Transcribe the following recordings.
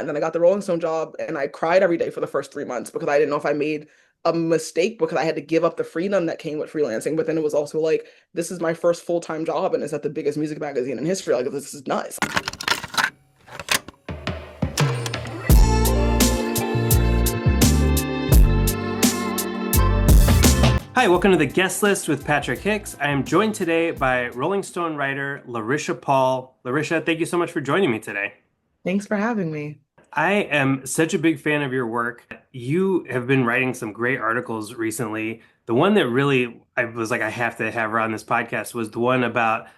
And then I got the Rolling Stone job and I cried every day for the first 3 months because I didn't know if I made a mistake because I had to give up the freedom that came with freelancing. But then it was also like, this is my first full-time job and it's at the biggest music magazine in history. Like, this is nuts. Hi, welcome to the guest list with Patrick Hicks. I am joined today by Rolling Stone writer Larisha Paul. Larisha, thank you so much for joining me today. Thanks for having me. I am such a big fan of your work. You have been writing some great articles recently. The one that really I was like, I have to have her on this podcast was the one about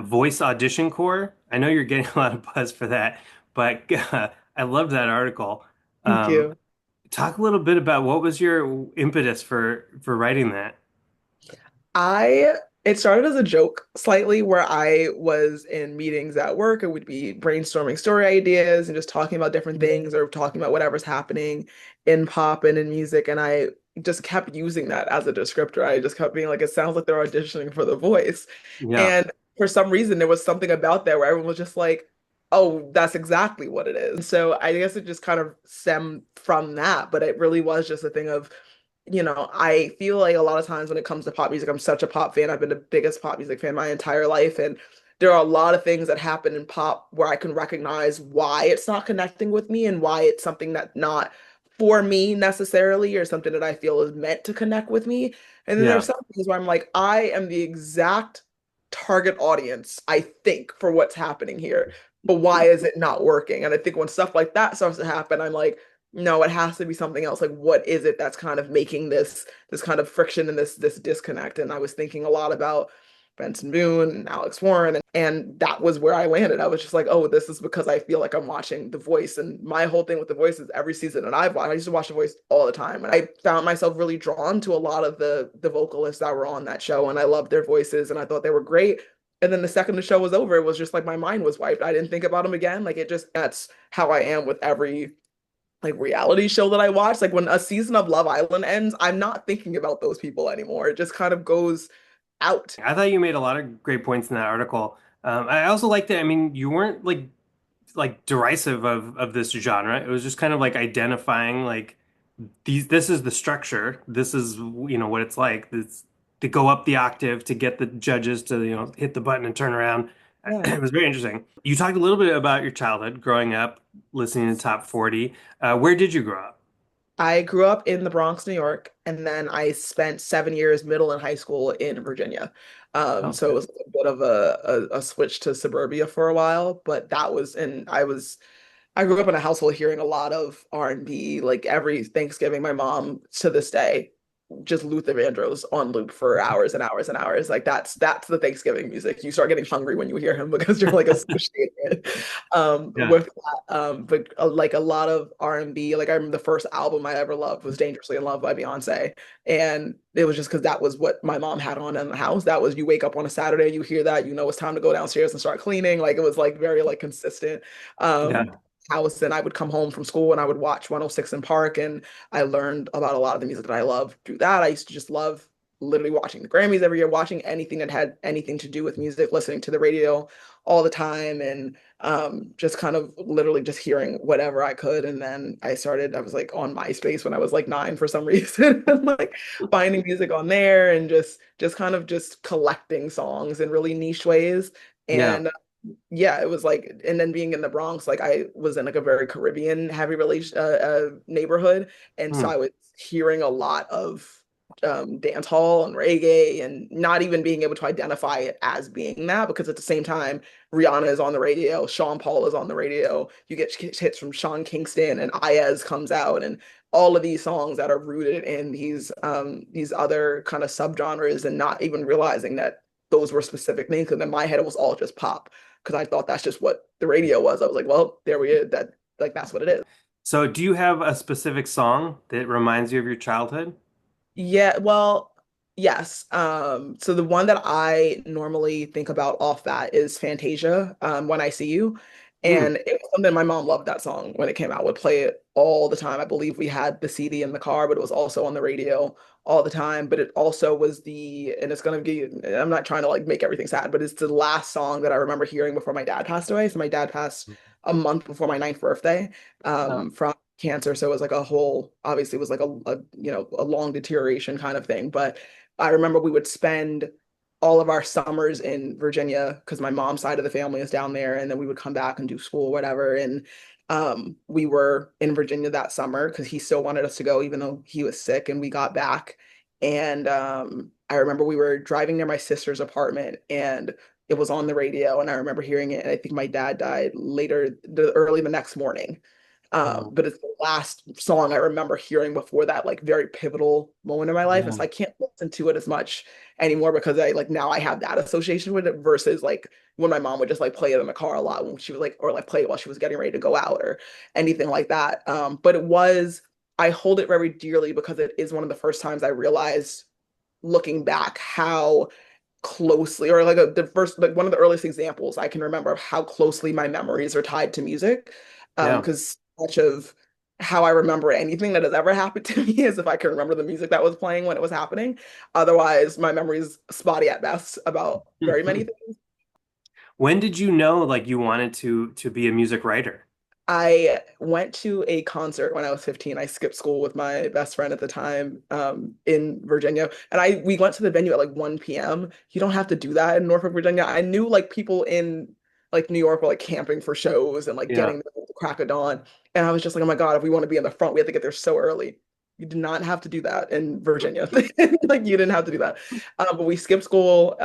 voice audition core. I know you're getting a lot of buzz for that, but I loved that article. Thank Um, you. Talk a little bit about what was your impetus for writing that? I it started as a joke slightly where I was in meetings at work and we'd be brainstorming story ideas and just talking about different things or talking about whatever's happening in pop and in music. And I just kept using that as a descriptor. I just kept being like, it sounds like they're auditioning for The Voice. Yeah. And for some reason, there was something about that where everyone was just like, oh, that's exactly what it is. So I guess it just kind of stemmed from that. But it really was just a thing of I feel like a lot of times when it comes to pop music, I'm such a pop fan. I've been the biggest pop music fan my entire life. And there are a lot of things that happen in pop where I can recognize why it's not connecting with me and why it's something that's not for me necessarily or something that I feel is meant to connect with me. And then there's Yeah. some things where I'm like, I am the exact target audience, I think, for what's happening here. But why is it not working? And I think when stuff like that starts to happen, I'm like, no, it has to be something else. Like, what is it that's kind of making this kind of friction and this disconnect? And I was thinking a lot about Benson Boone and Alex Warren, and that was where I landed. I was just like, oh, this is because I feel like I'm watching The Voice. And my whole thing with The Voice is every season that I've watched, I used to watch The Voice all the time. And I found myself really drawn to a lot of the vocalists that were on that show. And I loved their voices and I thought they were great. And then the second the show was over, it was just like my mind was wiped. I didn't think about them again. Like it just that's how I am with every like reality show that I watch. Like when a season of Love Island ends, I'm not thinking about those people anymore. It just kind of goes out. I thought you made a lot of great points in that article. I also liked it. I mean, you weren't like derisive of this genre. It was just kind of like identifying like these. This is the structure. This is what it's like. This to go up the octave to get the judges to hit the button and turn around. Yeah. It was very interesting. You talked a little bit about your childhood, growing up, listening to Top 40. Where did you grow up? I grew up in the Bronx, New York, and then I spent 7 years middle and high school in Virginia. So it Okay. was a bit of a switch to suburbia for a while, but that was and I grew up in a household hearing a lot of R&B. Like every Thanksgiving, my mom to this day just Luther Vandross on loop for hours and hours and hours. Like that's the Thanksgiving music. You start getting hungry when you hear him because you're like associated Yeah. with that. But like a lot of R&B. Like I remember the first album I ever loved was Dangerously in Love by Beyonce, and it was just because that was what my mom had on in the house. That was you wake up on a Saturday, you hear that, it's time to go downstairs and start cleaning. Like it was like very like consistent. Um, Yeah. House and I would come home from school and I would watch 106 in Park and I learned about a lot of the music that I love through that. I used to just love literally watching the Grammys every year, watching anything that had anything to do with music, listening to the radio all the time, and just kind of literally just hearing whatever I could. And then I was like on MySpace when I was like 9 for some reason, and like finding music on there and just kind of just collecting songs in really niche ways. Yeah. And yeah, it was like, and then being in the Bronx, like I was in like a very Caribbean heavy relation neighborhood, and so Hmm. I was hearing a lot of dance hall and reggae, and not even being able to identify it as being that because at the same time, Rihanna is on the radio, Sean Paul is on the radio, you get hits from Sean Kingston, and Iyaz comes out, and all of these songs that are rooted in these other kind of subgenres, and not even realizing that those were specific things. Because in my head, it was all just pop because I thought that's just what the radio was. I was like, well, there we is. That like that's what it is. So, do you have a specific song that reminds you of your childhood? Yeah, well, yes. So the one that I normally think about off that is Fantasia, When I See You. Hmm. And it was something my mom loved that song when it came out, would play it all the time. I believe we had the CD in the car, but it was also on the radio all the time. But it also was and it's gonna be, I'm not trying to like make everything sad, but it's the last song that I remember hearing before my dad passed away. So my dad passed a month before my ninth birthday Oh, from cancer. So it was like a whole, obviously it was like a long deterioration kind of thing. But I remember we would spend all of our summers in Virginia because my mom's side of the family is down there, and then we would come back and do school, or whatever. And we were in Virginia that summer because he still wanted us to go, even though he was sick, and we got back. And I remember we were driving near my sister's apartment, and it was on the radio, and I remember hearing it. And I think my dad died early the next morning. oh, But it's the last song I remember hearing before that like very pivotal moment in my life. And yeah. so I can't listen to it as much anymore because I like now I have that association with it versus like when my mom would just like play it in the car a lot when she was like or like play it while she was getting ready to go out or anything like that. But it was I hold it very dearly because it is one of the first times I realized looking back how closely or like the first like one of the earliest examples I can remember of how closely my memories are tied to music Yeah. because much of how I remember anything that has ever happened to me is if I can remember the music that was playing when it was happening. Otherwise, my memory is spotty at best about very many things. When did you know like you wanted to be a music writer? I went to a concert when I was 15. I skipped school with my best friend at the time in Virginia. And we went to the venue at like 1 p.m. You don't have to do that in Norfolk, Virginia. I knew like people in like New York were like camping for shows and like Yeah. getting there at the crack of dawn. And I was just like, oh my God, if we want to be in the front, we have to get there so early. You did not have to do that in Virginia. Like you didn't have to do that. But we skipped school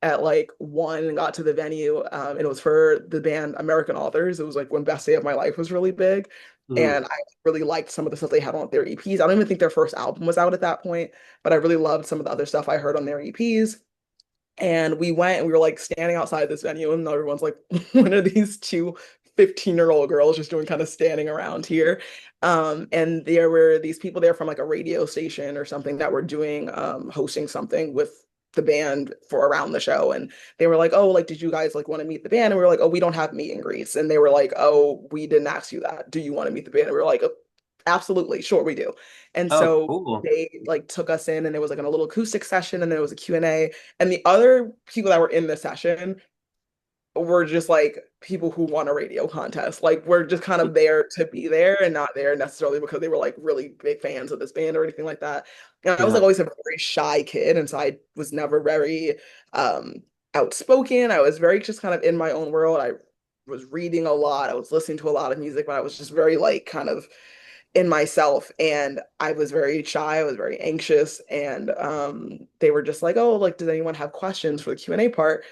at like 1 and got to the venue. And it was for the band American Authors. It was like when Best Day of My Life was really big. Mhm. And I really liked some of the stuff they had on their EPs. I don't even think their first album was out at that point, but I really loved some of the other stuff I heard on their EPs. And we went and we were like standing outside this venue, and everyone's like, when are these two 15-year-old girls just doing kind of standing around here? And there were these people there from like a radio station or something that were doing hosting something with the band for around the show. And they were like, oh, like, did you guys like want to meet the band? And we were like, oh, we don't have meet and greets. And they were like, oh, we didn't ask you that. Do you want to meet the band? And we were like, oh, absolutely, sure we do. And Oh, so cool. they like took us in and there was like a little acoustic session and then there was a Q&A. And the other people that were in the session were just like people who won a radio contest. Like we're just kind of there to be there and not there necessarily because they were like really big fans of this band or anything like that. And I was Yeah. like always a very shy kid. And so I was never very um outspoken. I was very just kind of in my own world. I was reading a lot. I was listening to a lot of music, but I was just very like kind of in myself and I was very shy. I was very anxious and they were just like, "Oh, like does anyone have questions for the Q&A part?"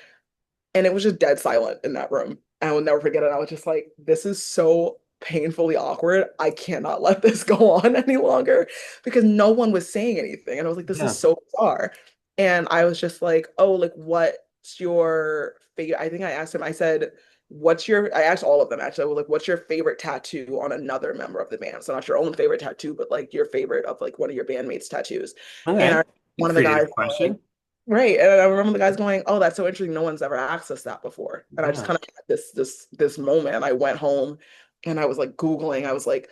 And it was just dead silent in that room. I will never forget it. I was just like, this is so painfully awkward. I cannot let this go on any longer because no one was saying anything. And I was like, this is Yeah. so bizarre. And I was just like, oh, like, what's your favorite? I think I asked him, I said, I asked all of them actually, I was like, what's your favorite tattoo on another member of the band? So not your own favorite tattoo, but like your favorite of like one of your bandmates' tattoos. And Okay. one of the guys Creative question. right. And I remember the guys going, "Oh, that's so interesting. No one's ever asked us that before." And I just Yeah. kind of had this moment. I went home and I was like Googling, I was like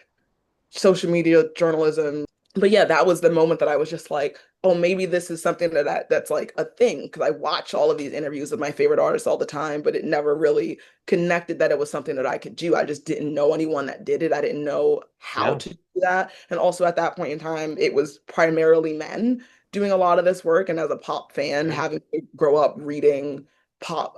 social media journalism. But yeah, that was the moment that I was just like, oh, maybe this is something that's like a thing. Because I watch all of these interviews of my favorite artists all the time, but it never really connected that it was something that I could do. I just didn't know anyone that did it. I didn't know how Yeah. to do that. And also at that point in time, it was primarily men doing a lot of this work. And as a pop fan, Sure. having to grow up reading pop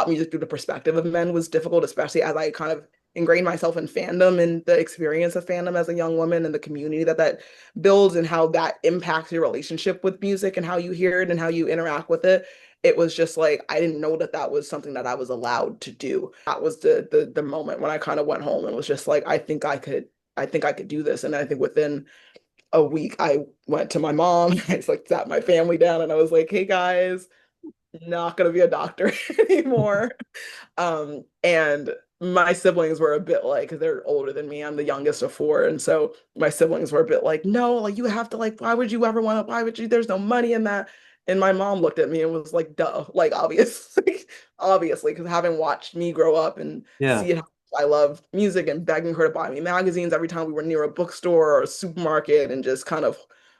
music through the perspective of men was difficult, especially as I kind of ingrained myself in fandom and the experience of fandom as a young woman and the community that builds and how that impacts your relationship with music and how you hear it and how you interact with it. It was just like I didn't know that that was something that I was allowed to do. That was the moment when I kind of went home and was just like I think I could do this. And I think within a week I went to my mom, I like sat my family down and I was like, hey guys, not gonna be a doctor anymore. And my siblings were a bit like, because they're older than me, I'm the youngest of four. And so my siblings were a bit like, no, like you have to, like, why would you ever want to, why would you, there's no money in that. And my mom looked at me and was like, duh, like obviously, obviously, because having watched me grow up and Yeah. see how I love music and begging her to buy me magazines every time we were near a bookstore or a supermarket and just kind of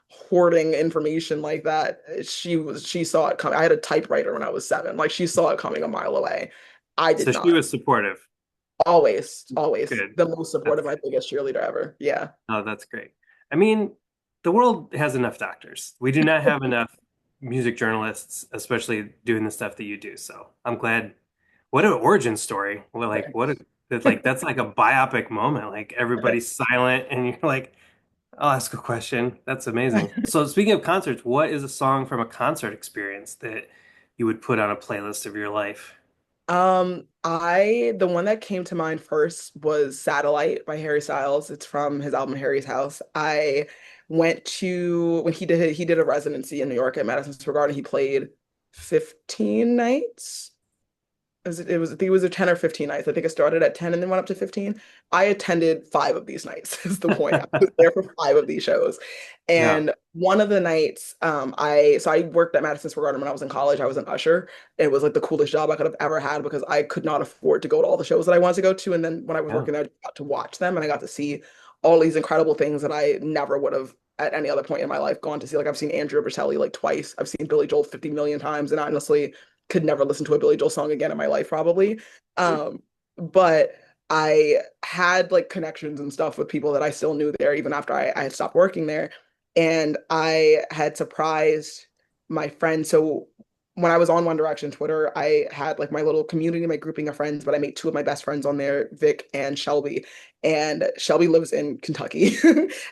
hoarding information like that. She saw it coming. I had a typewriter when I was 7. Like she saw it coming a mile away. I did So she not. was supportive. Always, always Good. the most supportive, That's my biggest cheerleader ever. Yeah. oh, that's great. I mean, the world has enough doctors. We do not have enough music journalists, especially doing the stuff that you do. So I'm glad. What an origin story. Well, like what a that's like a biopic moment. Like everybody's silent and you're like, I'll ask a question. That's amazing. So speaking of concerts, what is a song from a concert experience that you would put on a playlist of your life? The one that came to mind first was Satellite by Harry Styles. It's from his album Harry's House. I went to when he did a residency in New York at Madison Square Garden. He played 15 nights. I think it was a 10 or 15 nights. I think it started at 10 and then went up to 15. I attended five of these nights, is the point. I was there for five of these shows. Yeah. And one of the nights, I worked at Madison Square Garden when I was in college. I was an usher. It was like the coolest job I could have ever had because I could not afford to go to all the shows that I wanted to go to. And then when I was Yeah. working there, I got to watch them and I got to see all these incredible things that I never would have at any other point in my life gone to see. Like I've seen Andrea Bocelli like twice. I've seen Billy Joel 50 million times. And honestly, could never listen to a Billy Joel song again in my life, probably. But I had like connections and stuff with people that I still knew there, even after I had stopped working there. And I had surprised my friend. So when I was on One Direction Twitter, I had like my little community, my grouping of friends, but I made two of my best friends on there, Vic and Shelby. And Shelby lives in Kentucky.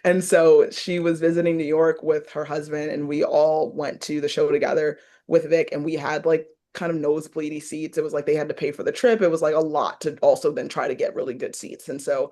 And so she was visiting New York with her husband, and we all went to the show together with Vic, and we had like kind of nosebleedy seats. It was like they had to pay for the trip. It was like a lot to also then try to get really good seats. And so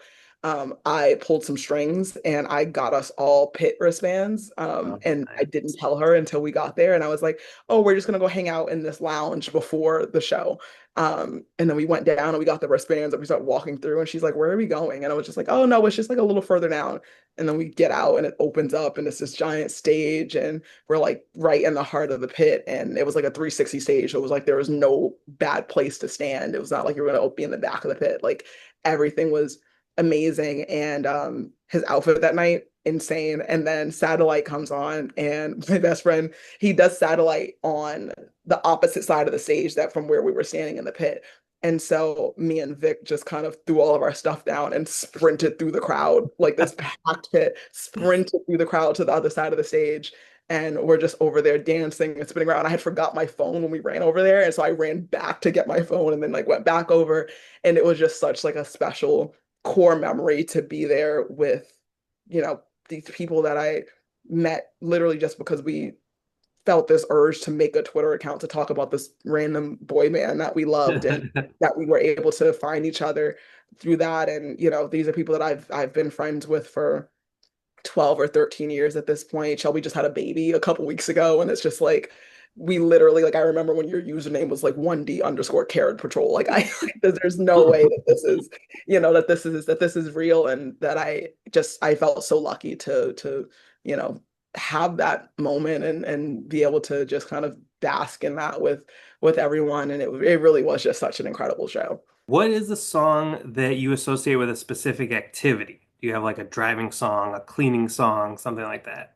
I pulled some strings and I got us all pit wristbands. Oh, And I nice. didn't tell her until we got there. And I was like, oh, we're just gonna go hang out in this lounge before the show. And then we went down and we got the wristbands and we started walking through. And she's like, where are we going? And I was just like, oh no, it's just like a little further down. And then we get out and it opens up and it's this giant stage and we're like right in the heart of the pit. And it was like a 360 stage. So it was like there was no bad place to stand. It was not like you were gonna be in the back of the pit. Like everything was amazing. And his outfit that night, insane. And then Satellite comes on, and my best friend, he does Satellite on the opposite side of the stage that from where we were standing in the pit. And so me and Vic just kind of threw all of our stuff down and sprinted through the crowd, like this packed pit, sprinted through the crowd to the other side of the stage. And we're just over there dancing and spinning around. I had forgot my phone when we ran over there. And so I ran back to get my phone and then like went back over. And it was just such like a special core memory to be there with, these people that I met literally just because we felt this urge to make a Twitter account to talk about this random boy band that we loved and that we were able to find each other through that. And, these are people that I've been friends with for 12 or 13 years at this point. Shelby just had a baby a couple weeks ago, and it's just like we literally like I remember when your username was like 1D underscore Carrot Patrol. Like there's no way that this is, that this is real and that I felt so lucky to, you know, have that moment and be able to just kind of bask in that with everyone. And it really was just such an incredible show. What is the song that you associate with a specific activity? Do you have like a driving song, a cleaning song, something like that?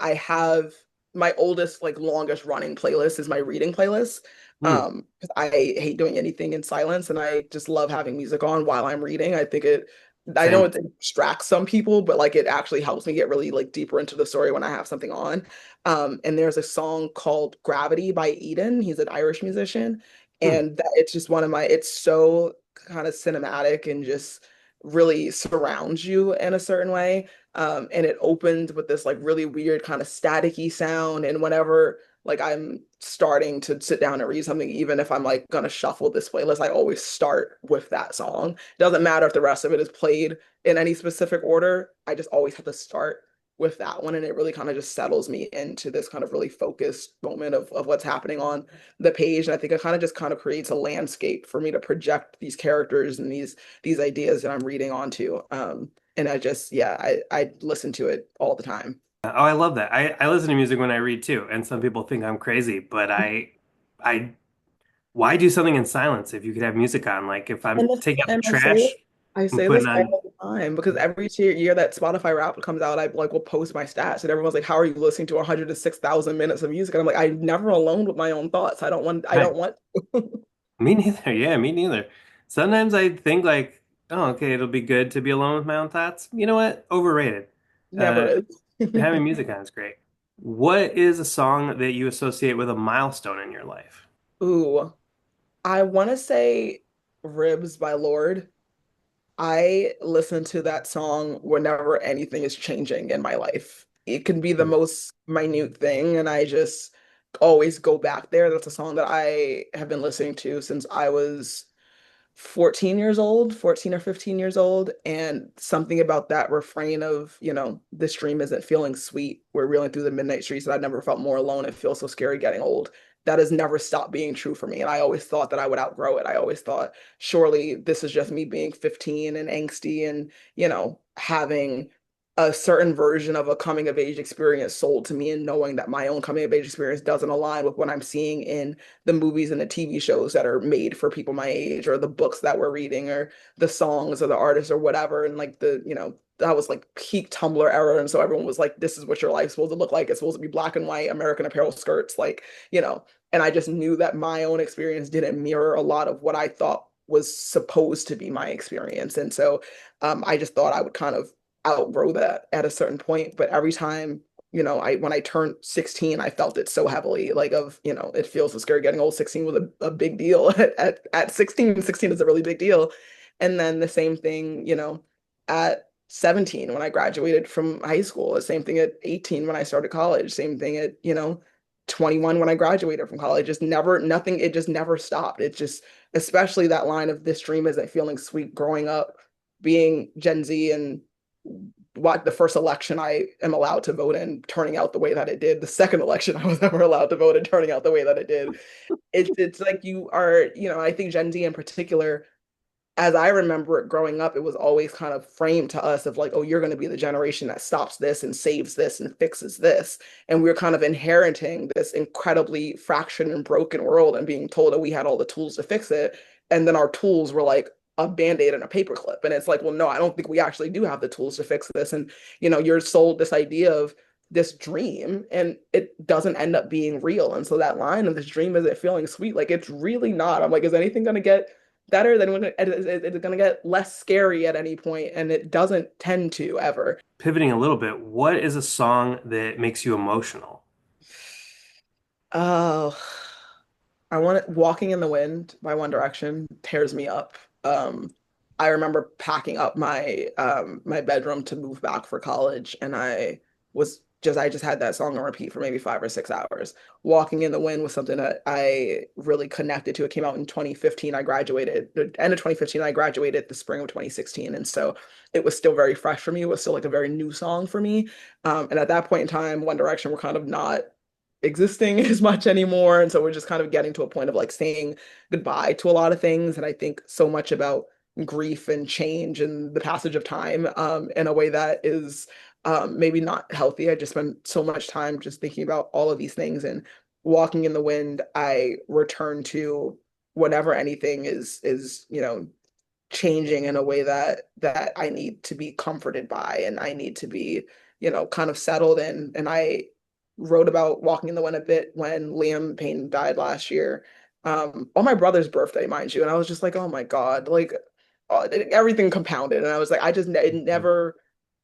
I have my oldest, like longest running playlist is my reading playlist. Hmm. 'Cause I hate doing anything in silence and I just love having music on while I'm reading. I know Same. it distracts some people, but like it actually helps me get really like deeper into the story when I have something on. And there's a song called Gravity by Eden. He's an Irish musician. Hmm. And it's just it's so kind of cinematic and just really surrounds you in a certain way. And it opened with this like really weird kind of staticky sound. And whenever like I'm starting to sit down and read something, even if I'm like gonna shuffle this playlist, I always start with that song. Doesn't matter if the rest of it is played in any specific order. I just always have to start with that one. And it really kind of just settles me into this kind of really focused moment of what's happening on the page. And I think it kind of just kind of creates a landscape for me to project these characters and these ideas that I'm reading onto. And I just, yeah, I listen to it all the time. Oh, I love that. I listen to music when I read too, and some people think I'm crazy, but I, why do something in silence if you could have music on? Like if I'm taking out the And trash, I I'm say putting this on. all the time because every year that Spotify rap comes out, I like will post my stats and everyone's like, "How are you listening to 106,000 minutes of music?" And I'm like, "I'm never alone with my own thoughts. I don't want. I Right. don't want." Me neither. Yeah, me neither. Sometimes I think like, oh, okay, it'll be good to be alone with my own thoughts. You know what? Overrated. Never Uh, is. Having music on is great. What is a song that you associate with a milestone in your life? Ooh, I want to say Ribs by Lord. I listen to that song whenever anything is changing in my life. It can be the Hmm. most minute thing, and I just always go back there. That's a song that I have been listening to since I was 14 years old, 14 or 15 years old. And something about that refrain of, this dream isn't feeling sweet. We're reeling through the midnight streets, and I've never felt more alone. It feels so scary getting old. That has never stopped being true for me. And I always thought that I would outgrow it. I always thought, surely this is just me being 15 and angsty and, having a certain version of a coming of age experience sold to me and knowing that my own coming of age experience doesn't align with what I'm seeing in the movies and the TV shows that are made for people my age, or the books that we're reading, or the songs or the artists or whatever. And like that was like peak Tumblr era. And so everyone was like, this is what your life's supposed to look like. It's supposed to be black and white American Apparel skirts, and I just knew that my own experience didn't mirror a lot of what I thought was supposed to be my experience. And so I just thought I would kind of outgrow that at a certain point. But every time I when I turned 16, I felt it so heavily, like it feels so scary getting old. 16 was a big deal at 16. 16 is a really big deal. And then the same thing, at 17 when I graduated from high school, the same thing at 18 when I started college, same thing at, 21 when I graduated from college. Just never, nothing, it just never stopped. It just, especially that line of this dream isn't feeling sweet growing up, being Gen Z and what the first election I am allowed to vote in turning out the way that it did, the second election I was ever allowed to vote in turning out the way that it did. It's like you are, I think Gen Z in particular, as I remember it growing up, it was always kind of framed to us of like, oh, you're going to be the generation that stops this and saves this and fixes this. And we're kind of inheriting this incredibly fractured and broken world and being told that we had all the tools to fix it. And then our tools were like a band-aid and a paperclip. And it's like, well, no, I don't think we actually do have the tools to fix this. And, you're sold this idea of this dream and it doesn't end up being real. And so that line of this dream isn't feeling sweet, like it's really not. I'm like, is anything going to get better than when it's going to get less scary at any point, and it doesn't tend to ever. Pivoting a little bit, what is a song that makes you emotional? Oh, I want it. Walking in the Wind by One Direction tears me up. Um, I remember packing up my bedroom to move back for college, and I just had that song on repeat for maybe 5 or 6 hours. Walking in the Wind was something that I really connected to. It came out in 2015. I graduated the end of 2015. I graduated the spring of 2016, and so it was still very fresh for me. It was still like a very new song for me. And at that point in time, One Direction were kind of not existing as much anymore. And so we're just kind of getting to a point of like saying goodbye to a lot of things. And I think so much about grief and change and the passage of time in a way that is maybe not healthy. I just spend so much time just thinking about all of these things, and walking in the wind, I return to whenever anything is, changing in a way that I need to be comforted by and I need to be, kind of settled in. And I wrote about walking in the wind a bit when Liam Payne died last year. On my brother's birthday, mind you. And I was just like, oh my God, like everything compounded. And I was like,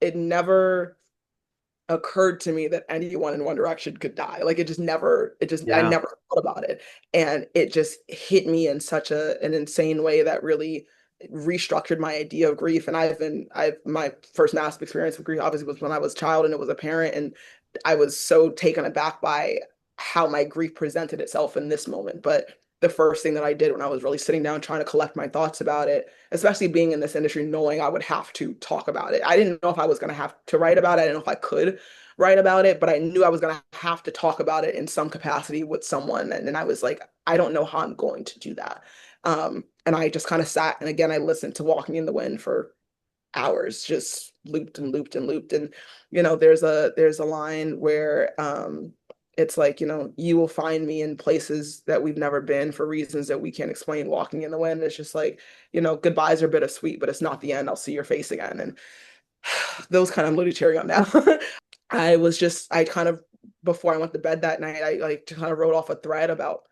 it never occurred to me that anyone in One Direction could die. Like I Yeah. never thought about it. And it just hit me in such an insane way that really restructured my idea of grief. And my first massive experience with grief obviously was when I was a child and it was a parent. And I was so taken aback by how my grief presented itself in this moment. But the first thing that I did when I was really sitting down trying to collect my thoughts about it, especially being in this industry, knowing I would have to talk about it. I didn't know if I was going to have to write about it. I didn't know if I could write about it, but I knew I was going to have to talk about it in some capacity with someone. And then I was like, I don't know how I'm going to do that. And I just kind of sat and again, I listened to Walking in the Wind for hours, just looped and looped and looped. And there's a line where it's like, you will find me in places that we've never been for reasons that we can't explain. Walking in the wind. It's just like, goodbyes are bittersweet, but it's not the end. I'll see your face again. And those kind of literally cherry on now. I kind of, before I went to bed that night, I like kind of wrote off a thread about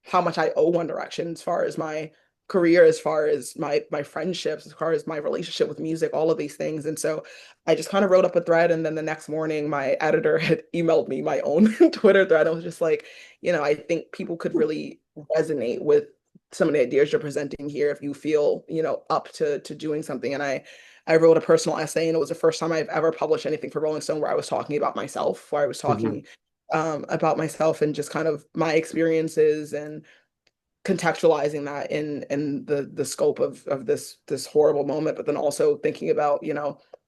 how much I owe One Direction as far as my career, as far as my friendships, as far as my relationship with music, all of these things. And so I just kind of wrote up a thread, and then the next morning my editor had emailed me my own Twitter thread. I was just like, I think people could really resonate with some of the ideas you're presenting here if you feel, up to doing something. And I wrote a personal essay, and it was the first time I've ever published anything for Rolling Stone where I was talking about myself, where I was Mhm. talking about myself and just kind of my experiences, and contextualizing that in the scope of this horrible moment, but then also thinking about,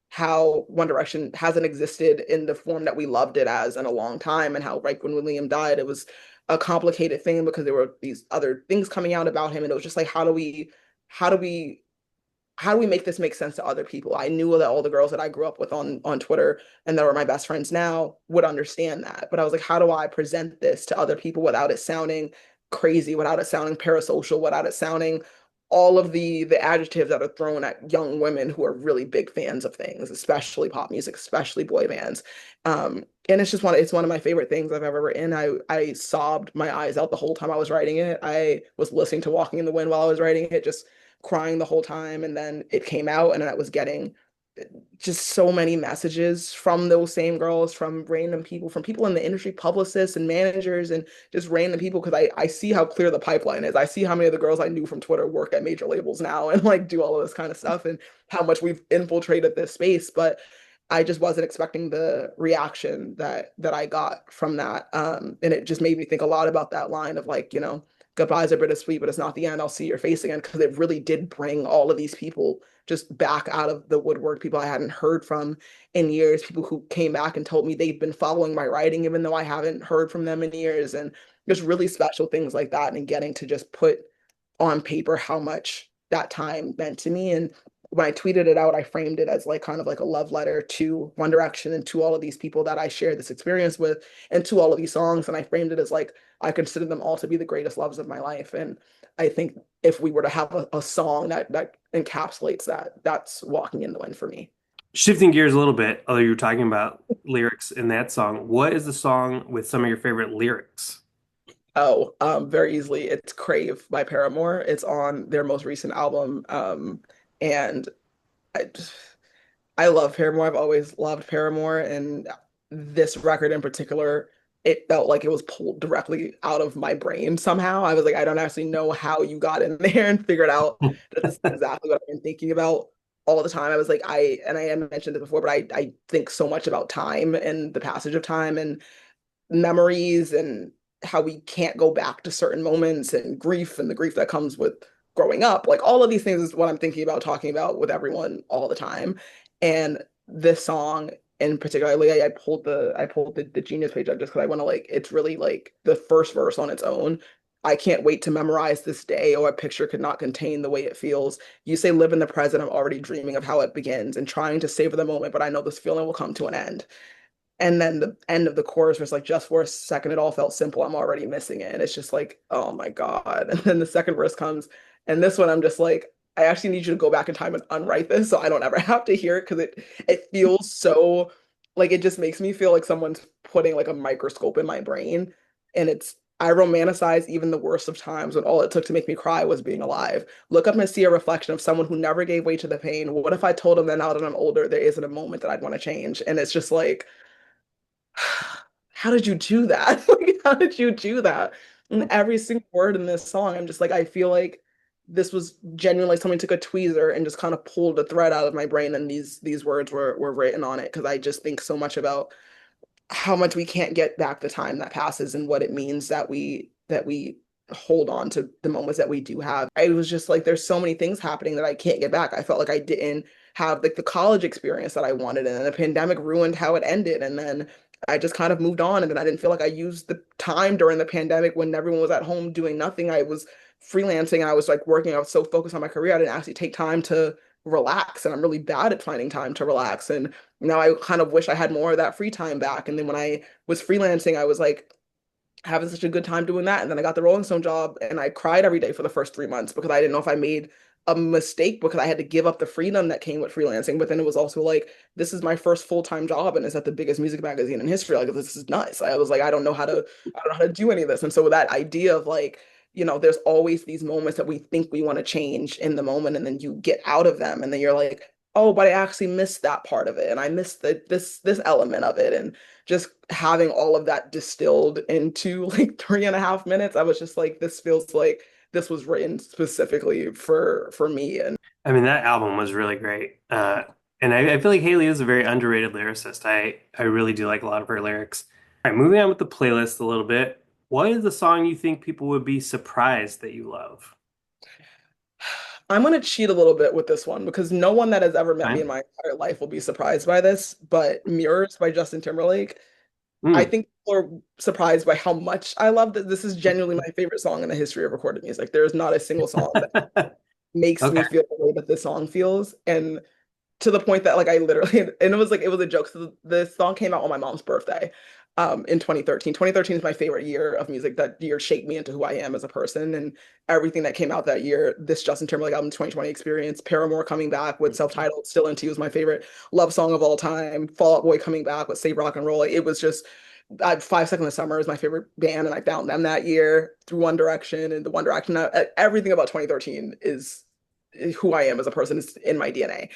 how One Direction hasn't existed in the form that we loved it as in a long time, and how right when William died, it was a complicated thing because there were these other things coming out about him, and it was just like, how do we how do we make this make sense to other people? I knew that all the girls that I grew up with on Twitter and that are my best friends now would understand that. But I was like, how do I present this to other people without it sounding crazy, without it sounding parasocial, without it sounding all of the adjectives that are thrown at young women who are really big fans of things, especially pop music, especially boy bands. And it's one of my favorite things I've ever written. I sobbed my eyes out the whole time I was writing it. I was listening to Walking in the Wind while I was writing it, just crying the whole time. And then it came out, and I was getting just so many messages from those same girls, from random people, from people in the industry, publicists and managers, and just random people. Because I see how clear the pipeline is. I see how many of the girls I knew from Twitter work at major labels now and like do all of this kind of stuff, and how much we've infiltrated this space. But I just wasn't expecting the reaction that I got from that. And it just made me think a lot about that line of like, goodbyes are bittersweet, but it's not the end. I'll see your face again. Because it really did bring all of these people just back out of the woodwork, people I hadn't heard from in years, people who came back and told me they've been following my writing, even though I haven't heard from them in years, and just really special things like that. And getting to just put on paper how much that time meant to me. And when I tweeted it out, I framed it as like kind of like a love letter to One Direction and to all of these people that I shared this experience with, and to all of these songs. And I framed it as like, I consider them all to be the greatest loves of my life. And I think if we were to have a song that encapsulates that, that's Walking in the Wind for me. Shifting gears a little bit, although you were talking about lyrics in that song, what is the song with some of your favorite lyrics? Oh, very easily. It's Crave by Paramore. It's on their most recent album. And I, I love Paramore. I've always loved Paramore, and this record in particular, it felt like it was pulled directly out of my brain somehow. I was like, I don't actually know how you got in there and figured out that this is exactly what I've been thinking about all the time. I was like, and I had mentioned it before, but I think so much about time and the passage of time and memories, and how we can't go back to certain moments, and grief, and the grief that comes with growing up. Like all of these things is what I'm thinking about talking about with everyone all the time. And this song in particular, like, I pulled the Genius page up just because I want to, like, it's really like the first verse on its own. I can't wait to memorize this day, or a picture could not contain the way it feels. You say live in the present, I'm already dreaming of how it begins and trying to savor the moment, but I know this feeling will come to an end. And then the end of the chorus was like, just for a second, it all felt simple. I'm already missing it. And it's just like, oh my God. And then the second verse comes. And this one, I'm just like, I actually need you to go back in time and unwrite this so I don't ever have to hear it, because it feels so like, it just makes me feel like someone's putting like a microscope in my brain. And I romanticize even the worst of times when all it took to make me cry was being alive. Look up and see a reflection of someone who never gave way to the pain. What if I told them that now that I'm older, there isn't a moment that I'd want to change? And it's just like, how did you do that? Like, how did you do that? And every single word in this song, I'm just like, I feel like this was genuinely someone took a tweezer and just kind of pulled a thread out of my brain, and these words were written on it, because I just think so much about how much we can't get back the time that passes, and what it means that we hold on to the moments that we do have. I was just like, there's so many things happening that I can't get back. I felt like I didn't have like the college experience that I wanted, and then the pandemic ruined how it ended, and then I just kind of moved on, and then I didn't feel like I used the time during the pandemic when everyone was at home doing nothing. I was freelancing, and I was like working. I was so focused on my career, I didn't actually take time to relax, and I'm really bad at finding time to relax. And now I kind of wish I had more of that free time back. And then when I was freelancing, I was like having such a good time doing that. And then I got the Rolling Stone job, and I cried every day for the first 3 months because I didn't know if I made a mistake, because I had to give up the freedom that came with freelancing. But then it was also like, this is my first full-time job, and it's at the biggest music magazine in history. Like, this is nuts. I was like, I don't know how to do any of this. And so that idea of like, there's always these moments that we think we want to change in the moment, and then you get out of them, and then you're like, oh, but I actually missed that part of it, and I missed this element of it, and just having all of that distilled into like 3.5 minutes, I was just like, this feels like this was written specifically for me. And I mean, that album was really great. And I feel like Haley is a very underrated lyricist. I really do like a lot of her lyrics. All right, moving on with the playlist a little bit. What is the song you think people would be surprised that you love? I'm gonna cheat a little bit with this one because no one that has ever met me in Fine. my entire life will be surprised by this. But Mirrors by Justin Timberlake, I Mm. think people are surprised by how much I love that. This is genuinely my favorite song in the history of recorded music. There is not a single song that makes me Okay. feel the way that this song feels. And to the point that like I literally and it was a joke. So the song came out on my mom's birthday in 2013. 2013 is my favorite year of music. That year shaped me into who I am as a person, and everything that came out that year. This Justin Timberlake album, 2020 Experience, Paramore coming back with self-titled Still Into You is my favorite love song of all time. Fall Out Boy coming back with Save Rock and Roll. It was just 5 Seconds of Summer is my favorite band, and I found them that year through One Direction, and the One Direction. Everything about 2013 is who I am as a person. Is in my DNA.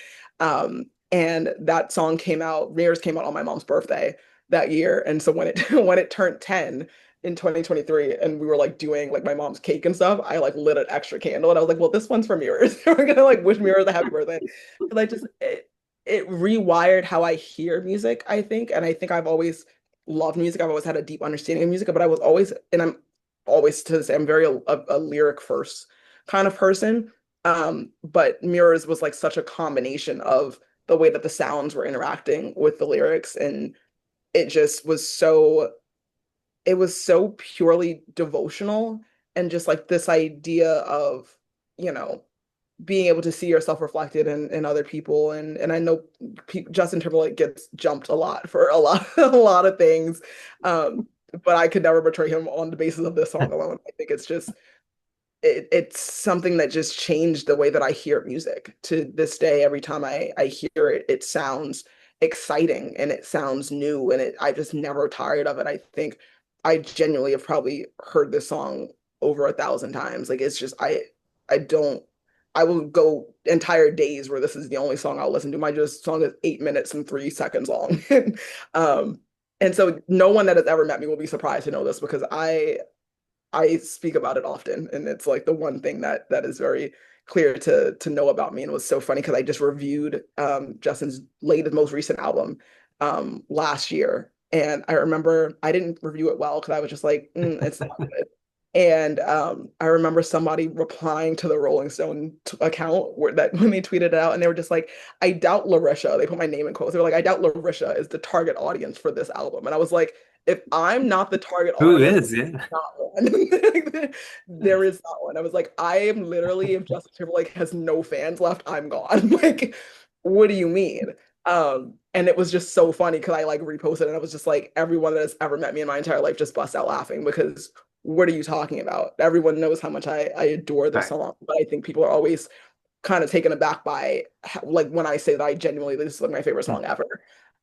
And that song came out, Mirrors came out on my mom's birthday that year. And so when it when it turned 10 in 2023 and we were like doing like my mom's cake and stuff, I like lit an extra candle and I was like, well, this one's for Mirrors. We're gonna like wish Mirrors a happy birthday. Because I just it rewired how I hear music, I think. And I think I've always loved music. I've always had a deep understanding of music, but I was always, and I'm always to this day, I'm very a lyric first kind of person. But Mirrors was like such a combination of the way that the sounds were interacting with the lyrics, and it just was so purely devotional, and just like this idea of, you know, being able to see yourself reflected in other people. And I know Justin Timberlake gets jumped a lot for a lot a lot of things. But I could never betray him on the basis of this song alone. I think it's something that just changed the way that I hear music to this day. Every time I hear it, it sounds exciting and it sounds new, and I just never tired of it. I think I genuinely have probably heard this song over 1,000 times. Like it's just I don't I will go entire days where this is the only song I'll listen to. My just song is 8 minutes and 3 seconds long. um and so no one that has ever met me will be surprised to know this because I speak about it often, and it's like the one thing that is very clear to know about me. And it was so funny because I just reviewed Justin's latest, most recent album last year, and I remember I didn't review it well because I was just like, it's not good. And I remember somebody replying to the Rolling Stone account where that when they tweeted it out, and they were just like, "I doubt Larisha." They put my name in quotes. They were like, "I doubt Larisha is the target audience for this album." And I was like, if I'm not the target Who audience, is? Yeah. not one. There is not one. I was like, I am literally, if Justin Timberlake has no fans left, I'm gone. Like, what do you mean? And it was just so funny because I like reposted and I was just like, everyone that has ever met me in my entire life just bust out laughing because what are you talking about? Everyone knows how much I adore All this right. song, but I think people are always kind of taken aback by like when I say that I genuinely this is like my favorite song ever.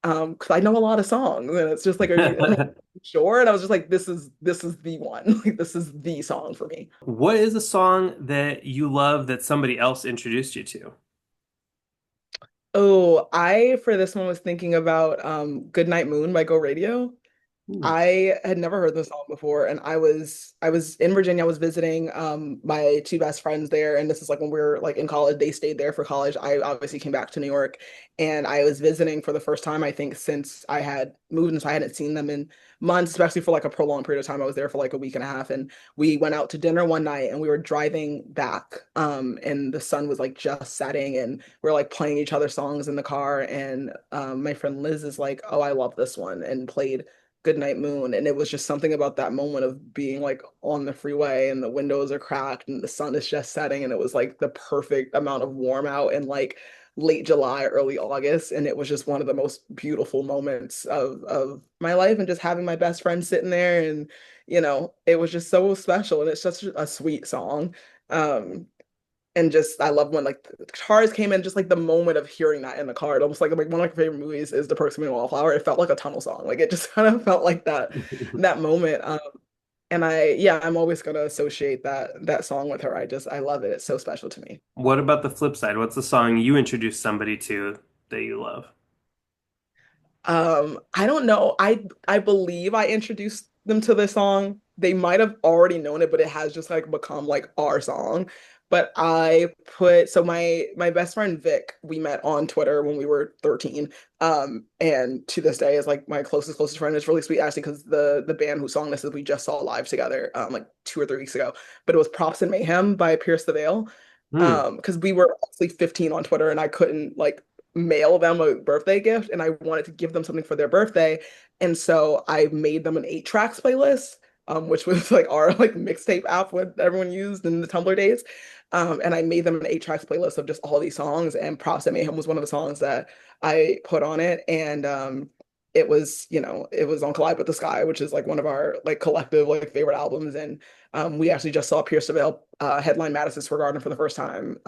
Because I know a lot of songs, and it's just like, are you like sure? And I was just like, this is the one, like this is the song for me. What is a song that you love that somebody else introduced you to? Oh, I for this one was thinking about Goodnight Moon by Go Radio. Hmm. I had never heard this song before, and I was in Virginia. I was visiting my two best friends there, and this is like when we were like in college. They stayed there for college. I obviously came back to New York, and I was visiting for the first time I think since I had moved, and so I hadn't seen them in months, especially for like a prolonged period of time. I was there for like a week and a half, and we went out to dinner one night, and we were driving back, and the sun was like just setting, and we are like playing each other songs in the car, and my friend Liz is like, "Oh, I love this one," and played Goodnight Moon. And it was just something about that moment of being like on the freeway and the windows are cracked and the sun is just setting. And it was like the perfect amount of warm out in like late July, early August. And it was just one of the most beautiful moments of my life. And just having my best friend sitting there and, it was just so special. And it's such a sweet song. Um, and just I love when like the guitars came in, just like the moment of hearing that in the car. It almost like one of my favorite movies is The Perks of Being a Wallflower. It felt like a tunnel song. Like it just kind of felt like that moment. And I'm always gonna associate that song with her. I love it. It's so special to me. What about the flip side? What's the song you introduced somebody to that you love? I don't know. I believe I introduced them to this song. They might have already known it, but it has just like become like our song. But I put so my best friend Vic, we met on Twitter when we were 13. And to this day is like my closest friend. It's really sweet actually because the band whose song this is we just saw live together like 2 or 3 weeks ago. But it was Props and Mayhem by Pierce the Veil. Hmm. Because we were actually 15 on Twitter and I couldn't like mail them a birthday gift and I wanted to give them something for their birthday. And so I made them an 8 tracks playlist, which was like our like mixtape app what everyone used in the Tumblr days. And I made them an 8 tracks playlist of just all these songs, and Props and Mayhem was one of the songs that I put on it. And it was, it was on Collide with the Sky, which is like one of our like collective like favorite albums. And we actually just saw Pierce Seville headline Madison Square Garden for the first time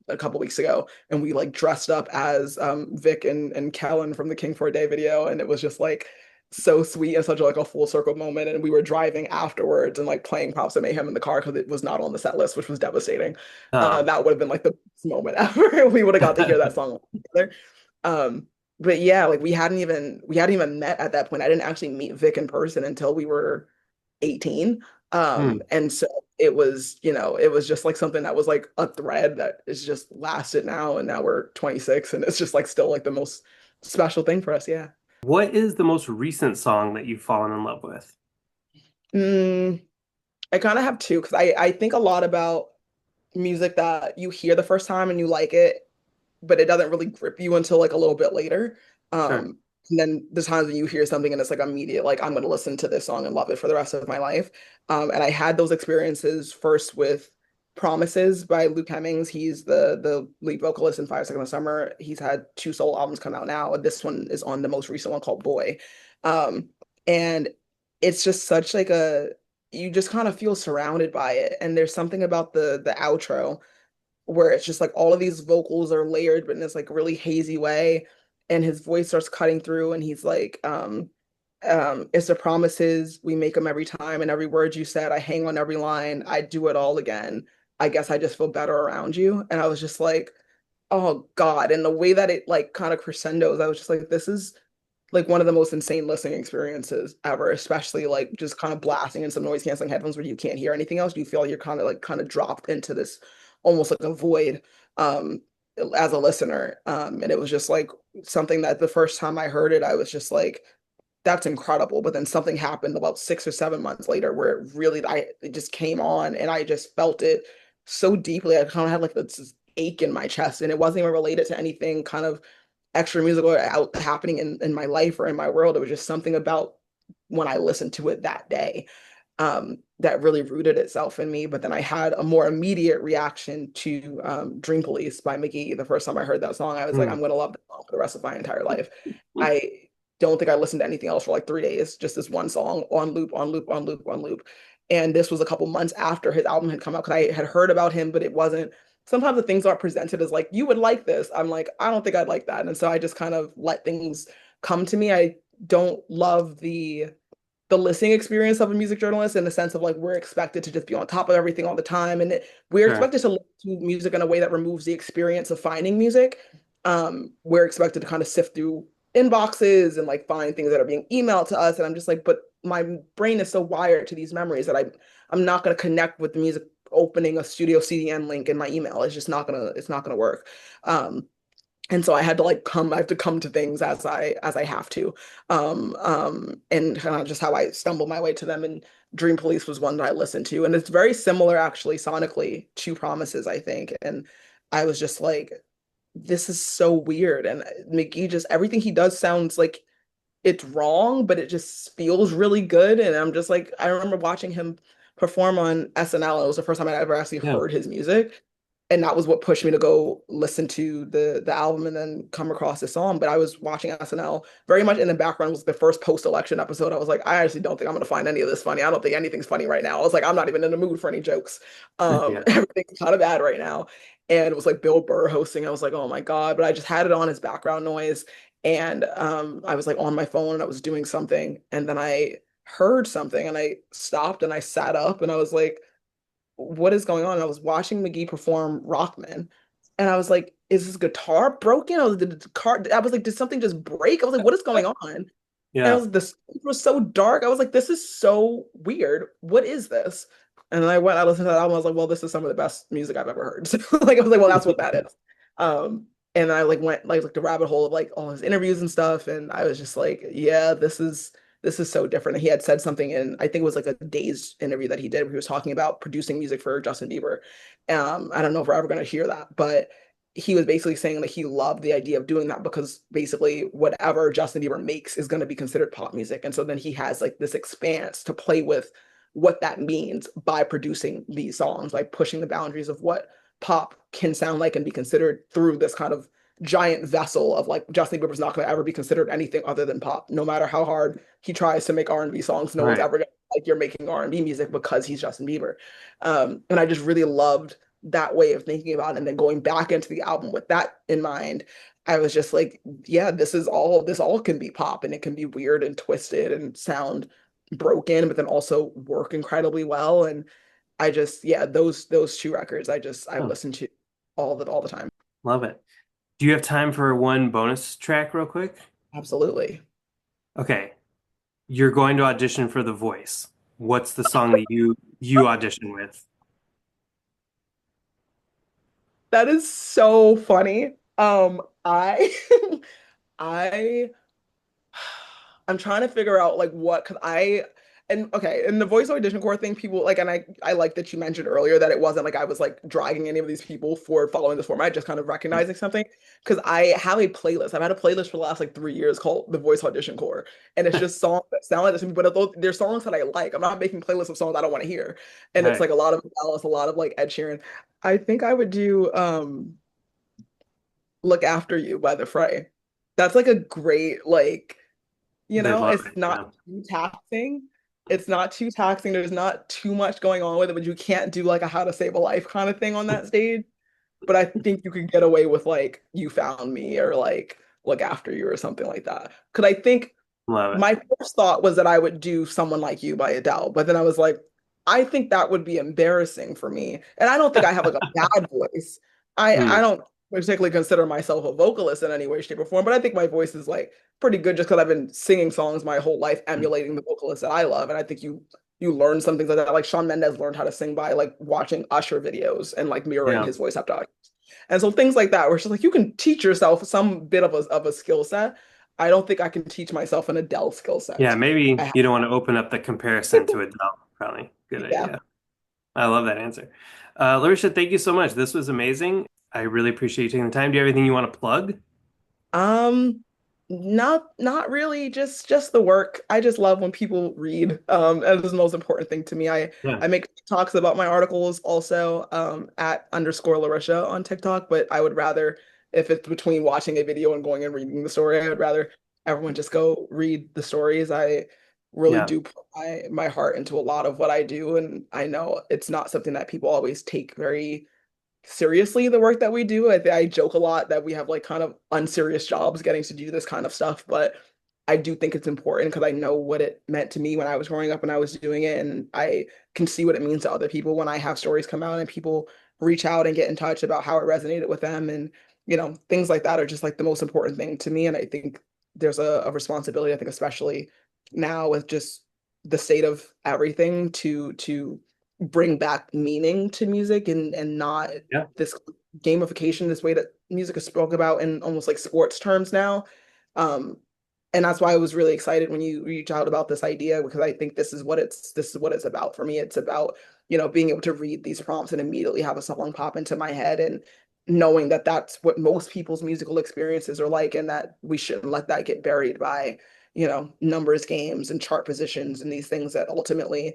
a couple weeks ago, and we like dressed up as Vic and Kellen from the King for a Day video, and it was just like so sweet and such like a full circle moment. And we were driving afterwards and like playing Pops and Mayhem in the car because it was not on the set list, which was devastating. Oh. That would have been like the best moment ever. We would have got to hear that song together. Um, but yeah, like we hadn't even met at that point. I didn't actually meet Vic in person until we were 18. Hmm. And so it was just like something that was like a thread that is just lasted now. And now we're 26 and it's just like still like the most special thing for us. Yeah. What is the most recent song that you've fallen in love with? Mm, I kind of have two because I think a lot about music that you hear the first time and you like it, but it doesn't really grip you until like a little bit later. Sure. And then there's times when you hear something and it's like immediate, like I'm gonna listen to this song and love it for the rest of my life. And I had those experiences first with Promises by Luke Hemmings. He's the lead vocalist in 5 Seconds of Summer. He's had 2 solo albums come out now. This one is on the most recent one called Boy. And it's just such like a you just kind of feel surrounded by it. And there's something about the outro where it's just like all of these vocals are layered, but in this like really hazy way. And his voice starts cutting through, and he's like, it's the promises we make them every time, and every word you said, I hang on every line, I do it all again. I guess I just feel better around you. And I was just like, oh God. And the way that it like kind of crescendos, I was just like, this is like one of the most insane listening experiences ever, especially like just kind of blasting in some noise canceling headphones where you can't hear anything else. You feel like you're kind of dropped into this almost like a void um as a listener. And it was just like something that the first time I heard it, I was just like, that's incredible. But then something happened about 6 or 7 months later where it just came on and I just felt it so deeply. I kind of had like this ache in my chest, and it wasn't even related to anything kind of extra musical out happening in my life or in my world. It was just something about when I listened to it that day that really rooted itself in me. But then I had a more immediate reaction to Dream Police by McGee. The first time I heard that song, I was like, Hmm. I'm going to love that song for the rest of my entire life. I don't think I listened to anything else for like 3 days, just this one song on loop, on loop, on loop, on loop. And this was a couple months after his album had come out because I had heard about him, but it wasn't. Sometimes the things aren't presented as like, you would like this. I'm like, I don't think I'd like that. And so I just kind of let things come to me. I don't love the listening experience of a music journalist in the sense of like we're expected to just be on top of everything all the time, and we're Sure. expected to listen to music in a way that removes the experience of finding music. We're expected to kind of sift through inboxes and like find things that are being emailed to us, and I'm just like, but my brain is so wired to these memories that I'm not going to connect with the music opening a studio CDN link in my email. It's not gonna work. um and so I have to come to things as I have to. And kind of just how I stumble my way to them. And Dream Police was one that I listened to. And it's very similar actually sonically to Promises, I think. And I was just like, this is so weird. And McGee just everything he does sounds like it's wrong, but it just feels really good. And I'm just like, I remember watching him perform on SNL. It was the first time I ever actually Yeah. heard his music. And that was what pushed me to go listen to the album and then come across this song. But I was watching SNL very much in the background was the first post-election episode. I was like, I actually don't think I'm gonna find any of this funny. I don't think anything's funny right now. I was like, I'm not even in the mood for any jokes. Yeah. Everything's kind of bad right now. And it was like Bill Burr hosting. I was like, oh my God. But I just had it on as background noise. And I was like on my phone and I was doing something. And then I heard something and I stopped and I sat up and I was like, what is going on? And I was watching McGee perform Rockman and I was like, is this guitar broken? I was like, did something just break? I was like, what is going on? And I Yeah. was this was so dark. I was like, this is so weird. What is this? And then I listened to that album. I was like, well, this is some of the best music I've ever heard. So like I was like, well, that's what that is. And I like went like the rabbit hole of like all his interviews and stuff. And I was just like, yeah, this is so different. And he had said something in, I think it was like a Days interview that he did where he was talking about producing music for Justin Bieber. I don't know if we're ever gonna hear that, but he was basically saying that he loved the idea of doing that because basically whatever Justin Bieber makes is going to be considered pop music. And so then he has like this expanse to play with what that means by producing these songs, like pushing the boundaries of what pop can sound like and be considered through this kind of giant vessel of like Justin Bieber's not going to ever be considered anything other than pop. No matter how hard he tries to make R&B songs, no one's Right. ever going to like you're making R&B music because he's Justin Bieber. And I just really loved that way of thinking about it. And then going back into the album with that in mind, I was just like, yeah, this all can be pop and it can be weird and twisted and sound broken, but then also work incredibly well. And I just, yeah, those two records, I Oh, listen to all the time. love it. Do you have time for one bonus track real quick? Absolutely. Okay. You're going to audition for The Voice. What's the song that you audition with? That is so funny. I I I'm trying to figure out like what because I and okay, in the voice audition core thing, people like and I like that you mentioned earlier that it wasn't like I was like dragging any of these people for following this format, just kind of recognizing something. Because I have a playlist. I've had a playlist for the last like 3 years called the Voice Audition Core. And it's just songs that sound like this, but they're songs that I like. I'm not making playlists of songs I don't want to hear. And it's Right. like a lot of Alice, a lot of like Ed Sheeran. I think I would do Look After You by The Fray. That's like a great like They love it's it. not Yeah. too taxing. It's not too taxing. There's not too much going on with it, but you can't do like a how to save a life kind of thing on that stage. But I think you could get away with like You Found Me or like Look After You or something like that. Because I think Love it. my first thought was that I would do Someone Like You by Adele, but then I was like, I think that would be embarrassing for me. And I don't think I have like a bad voice. I Mm, don't particularly consider myself a vocalist in any way, shape, or form, but I think my voice is like pretty good just because I've been singing songs my whole life, emulating the vocalists that I love. And I think you learn some things like that. Like Shawn Mendes learned how to sing by like watching Usher videos and like mirroring yeah. his voice after Usher. And so things like that, where it's just like you can teach yourself some bit of a skill set. I don't think I can teach myself an Adele skill Yeah, set. maybe I you don't want to open up the comparison to Adele. Probably. Good Yeah. idea. I love that answer. Larisha, thank you so much. This was amazing. I really appreciate you taking the time. Do you have anything you want to plug? Um, not really, just the work. I just love when people read. That is the most important thing to me. Yeah. I make talks about my articles also at underscore Larisha on TikTok, but I would rather if it's between watching a video and going and reading the story, I would rather everyone just go read the stories. I really Yeah. do put my heart into a lot of what I do, and I know it's not something that people always take very seriously the work that we do. I joke a lot that we have like kind of unserious jobs getting to do this kind of stuff, but I do think it's important because I know what it meant to me when I was growing up and I was doing it, and I can see what it means to other people when I have stories come out and people reach out and get in touch about how it resonated with them, and things like that are just like the most important thing to me, and I think there's a responsibility, I think especially now with just the state of everything to bring back meaning to music and not Yeah. this gamification, this way that music is spoke about in almost like sports terms now. Um, and that's why I was really excited when you reached out about this idea because I think this is what it's about for me. It's about, being able to read these prompts and immediately have a song pop into my head and knowing that that's what most people's musical experiences are like and that we shouldn't let that get buried by, numbers games and chart positions and these things that ultimately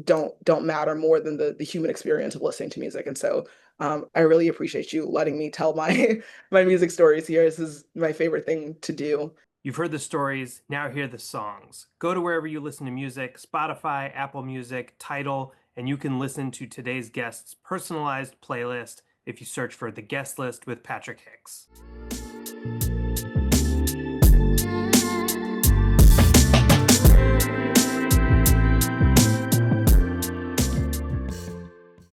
don't matter more than the human experience of listening to music. And so I really appreciate you letting me tell my my music stories here. This is my favorite thing to do. You've heard the stories, now hear the songs. Go to wherever you listen to music, Spotify, Apple Music, Tidal, and you can listen to today's guest's personalized playlist if you search for The Guest List with Patrick Hicks.